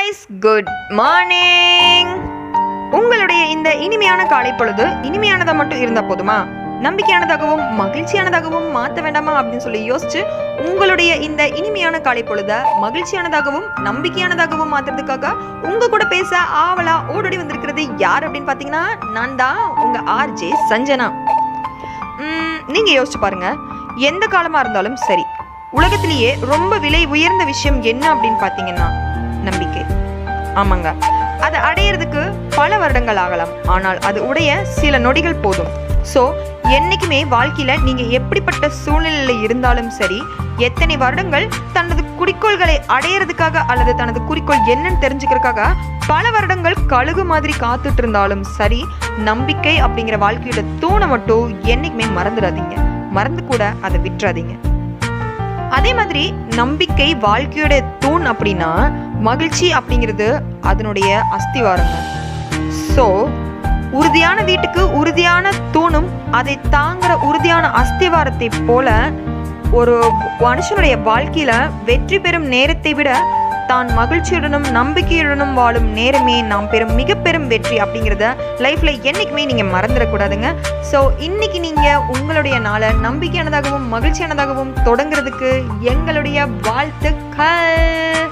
guys, good morning. உங்களுடைய இந்த இனிமையான காலை பொழுது இனிமையானதா மட்டும் இருந்தா போதுமா? நம்பிக்கையானதாகவும் மகிழ்ச்சியானதாகவும் மாற்ற வேண்டாமா அப்படின்னு சொல்லி யோசிச்சு உங்களுடைய இந்த இனிமையான காலை பொழுத மகிழ்ச்சியானதாகவும் நம்பிக்கையானதாகவும் மாத்துறதுக்காக உங்க கூட பேச ஆவலா ஓடோடி வந்திருக்கிறது யார் அப்படின்னு பாத்தீங்கன்னா நான் தான் உங்க ஆர்ஜே சஞ்சனா. நீங்க யோசிச்சு பாருங்க, எந்த காலமா இருந்தாலும் சரி, உலகத்திலேயே ரொம்ப விலை உயர்ந்த விஷயம் என்ன அப்படின்னு பாத்தீங்கன்னா நம்பிக்கை. ஆமாங்க, அதை அடையிறதுக்கு பல வருடங்கள் ஆகலாம், ஆனால் அது உடைய சில நொடிகள் போதும். ஸோ என்னைக்குமே வாழ்க்கையில நீங்க எப்படிப்பட்ட சூழ்நிலையில இருந்தாலும் சரி, எத்தனை வருடங்கள் தனது குறிக்கோள்களை அடையிறதுக்காக அல்லது தனது குறிக்கோள் என்னன்னு தெரிஞ்சுக்கிறதுக்காக பல வருடங்கள் கழுகு மாதிரி காத்துட்டு இருந்தாலும் சரி, நம்பிக்கை அப்படிங்கிற வாழ்க்கையோட தூணை மட்டும் என்னைக்குமே மறந்துடாதீங்க, மறந்து கூட அதை விட்டுறாதீங்க. அதே மாதிரி நம்பிக்கை வாழ்க்கையோட தூண் அப்படின்னா மகிழ்ச்சி அப்படிங்கிறது அதனுடைய அஸ்திவாரங்க. ஸோ உறுதியான வீட்டுக்கு உறுதியான தூணும் அதை தாங்குற உறுதியான அஸ்திவாரத்தை போல ஒரு மனுஷனுடைய வாழ்க்கையில வெற்றி பெறும் நேரத்தை விட தான் மகிழ்ச்சியுடனும் நம்பிக்கையுடனும் வாழும் நேரமே நாம் பெறும் மிக பெரும் வெற்றி அப்படிங்கிறத லைஃப்ல என்னைக்குமே நீங்க மறந்துடக்கூடாதுங்க. ஸோ இன்னைக்கு நீங்க உங்களுடைய நாளை நம்பிக்கையானதாகவும் மகிழ்ச்சியானதாகவும் தொடங்குறதுக்கு எங்களுடைய வாழ்த்துக்கள்.